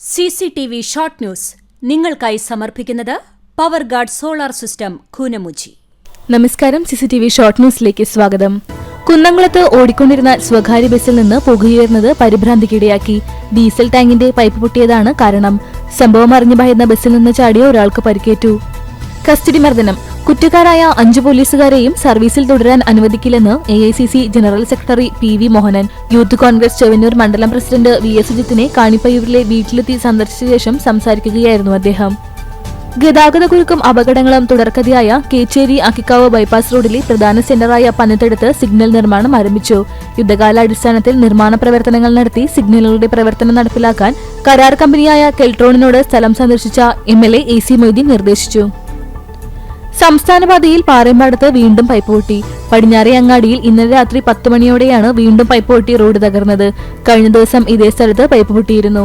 CCTV short news നിങ്ങൾക്കായി സമർപ്പിക്കുന്നത് power guard solar system Koonamuchi. നമസ്കാരം. CCTV ഷോർട്ട് ന്യൂസിലേക്ക് സ്വാഗതം. കുന്നംകുളത്ത് ഓടിക്കൊണ്ടിരുന്ന സ്വകാര്യ ബസ്സിൽ നിന്ന് പുകയുയർന്നത് പരിഭ്രാന്തിക്കിടയാക്കി. ഡീസൽ ടാങ്കിന്റെ പൈപ്പ് പൊട്ടിയതാണ് കാരണം. സംഭവം അറിഞ്ഞു ഭയന്ന ബസ്സിൽ നിന്ന് ചാടിയ ഒരാൾക്ക് പരിക്കേറ്റു. കസ്റ്റഡി മർദ്ദനം. കുറ്റക്കാരായ 5 പോലീസുകാരെയും സർവീസിൽ തുടരാൻ അനുവദിക്കില്ലെന്ന് AICC general secretary PV Mohanan. Youth Congress Chevannur മണ്ഡലം പ്രസിഡന്റ് VS സുജിത്തിനെ കാണിപ്പയ്യൂരിലെ വീട്ടിലെത്തി സന്ദർശിച്ച ശേഷം സംസാരിക്കുകയായിരുന്നു അദ്ദേഹം. ഗതാഗതക്കുരുക്കും അപകടങ്ങളും തുടർക്കഥയായ കേച്ചേരി അക്കിക്കാവ് ബൈപ്പാസ് റോഡിലെ പ്രധാന സെന്ററായ പന്നത്തെടുത്ത് സിഗ്നൽ നിർമ്മാണം ആരംഭിച്ചു. യുദ്ധകാലാടിസ്ഥാനത്തിൽ നിർമ്മാണ പ്രവർത്തനങ്ങൾ നടത്തി സിഗ്നലുകളുടെ പ്രവർത്തനം നടപ്പിലാക്കാൻ കരാർ കമ്പനിയായ കെൽട്രോണിനോട് സ്ഥലം സന്ദർശിച്ച MLA AC മൊയ്തീൻ നിർദ്ദേശിച്ചു. സംസ്ഥാനപാതയിൽ പാറേമ്പാടത്ത് വീണ്ടും പൈപ്പ് പൊട്ടി. പടിഞ്ഞാറേ അങ്ങാടിയിൽ ഇന്നലെ രാത്രി 10 മണിയോടെയാണ് വീണ്ടും പൈപ്പ് പൊട്ടി റോഡ് തകർന്നത്. കഴിഞ്ഞ ദിവസം ഇതേ സ്ഥലത്ത് പൈപ്പ് പൊട്ടിയിരുന്നു.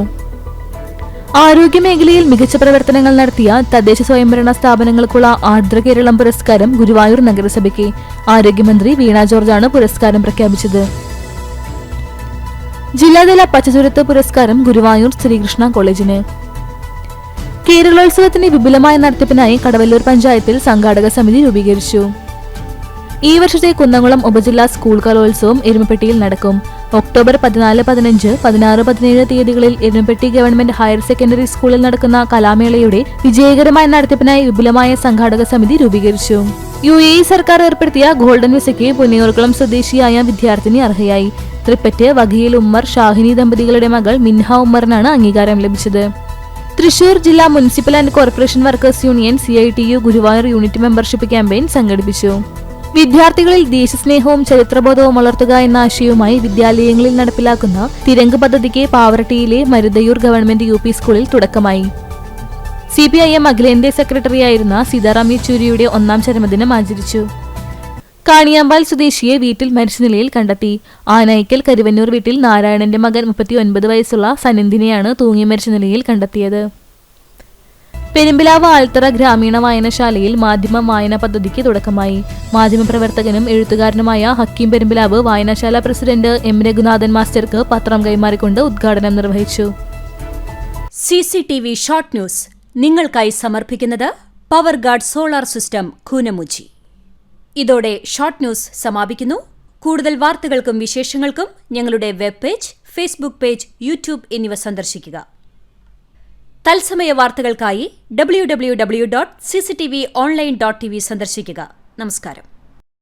ആരോഗ്യമേഖലയിൽ മികച്ച പ്രവർത്തനങ്ങൾ നടത്തിയ തദ്ദേശ സ്വയംഭരണ സ്ഥാപനങ്ങൾക്കുള്ള ആർദ്ര കേരളം പുരസ്കാരം ഗുരുവായൂർ നഗരസഭയ്ക്ക്. ആരോഗ്യമന്ത്രി വീണ ജോർജാണ് പുരസ്കാരം പ്രഖ്യാപിച്ചത്. ജില്ലാതല പച്ചച്ചുരത്ത് പുരസ്കാരം ഗുരുവായൂർ ശ്രീകൃഷ്ണ കോളേജിന്. കേരളോത്സവത്തിന്റെ വിപുലമായ നടത്തിപ്പിനായി കടവല്ലൂർ പഞ്ചായത്തിൽ സംഘാടക സമിതി രൂപീകരിച്ചു. ഈ വർഷത്തെ കുന്നംകുളം ഉപജില്ലാ സ്കൂൾ കലോത്സവം എരുമപ്പെട്ടിയിൽ നടക്കും. ഒക്ടോബർ 14, 15, 16, 17 തീയതികളിൽ എരുമപ്പെട്ടി ഗവൺമെന്റ് ഹയർ സെക്കൻഡറി സ്കൂളിൽ നടക്കുന്ന കലാമേളയുടെ വിജയകരമായ നടത്തിപ്പിനായി വിപുലമായ സംഘാടക സമിതി രൂപീകരിച്ചു. UAE സർക്കാർ ഏർപ്പെടുത്തിയ ഗോൾഡൻ വിസയ്ക്ക് പുന്നയൂർക്കുളം സ്വദേശിയായ വിദ്യാർത്ഥിനി അർഹയായി. തൃപ്പറ്റ് വകയിൽ ഉമ്മർ ഷാഹിനി ദമ്പതികളുടെ മകൾ മിൻഹ ഉമ്മറിനാണ് അംഗീകാരം ലഭിച്ചത്. തൃശൂർ ജില്ലാ municipal and corporation workers union CITU Guruvayur unit membership campaign സംഘടിപ്പിച്ചു. വിദ്യാർത്ഥികളിൽ ദേശസ്നേഹവും ചരിത്രബോധവും വളർത്തുക എന്ന ആശയവുമായി വിദ്യാലയങ്ങളിൽ നടപ്പിലാക്കുന്ന തിരങ്ക് പദ്ധതിക്ക് പാവറട്ടിയിലെ മരുതയൂർ ഗവൺമെന്റ് UP സ്കൂളിൽ തുടക്കമായി. CPIM അഖിലേന്ത്യാ സെക്രട്ടറിയായിരുന്ന സീതാറാം യെച്ചൂരിയുടെ 1ാം ചരമദിനം ആചരിച്ചു. കാണിയാമ്പാൽ സ്വദേശിയെ വീട്ടിൽ മരിച്ച നിലയിൽ കണ്ടെത്തി. ആനയിക്കൽ കരുവന്നൂർ വീട്ടിൽ നാരായണന്റെ മകൻ 39 വയസ്സുള്ള സനന്ദിനെയാണ് തൂങ്ങി മരിച്ച നിലയിൽ കണ്ടെത്തിയത്. പെരുമ്പിലാവ് ആൽത്തറ ഗ്രാമീണ വായനശാലയിൽ മാധ്യമ വായന പദ്ധതിക്ക് തുടക്കമായി. മാധ്യമപ്രവർത്തകനും എഴുത്തുകാരനുമായ ഹക്കീം പെരുമ്പിലാവ് വായനശാല പ്രസിഡന്റ് M രഘുനാഥൻ മാസ്റ്റർക്ക് പത്രം കൈമാറിക്കൊണ്ട് ഉദ്ഘാടനം നിർവഹിച്ചു. CCTV ഷോർട്ട് ന്യൂസ് നിങ്ങൾക്കായി സമർപ്പിക്കുന്നത് power guard solar system Koonamuchi. ഇതോടെ ഷോർട്ട് ന്യൂസ് സമാപിക്കുന്നു. കൂടുതൽ വാർത്തകൾക്കും വിശേഷങ്ങൾക്കും ഞങ്ങളുടെ web page, Facebook page, YouTube എന്നിവ സന്ദർശിക്കുക. തത്സമയ വാർത്തകൾക്കായി www.cctv online.tv സന്ദർശിക്കുക. നമസ്കാരം.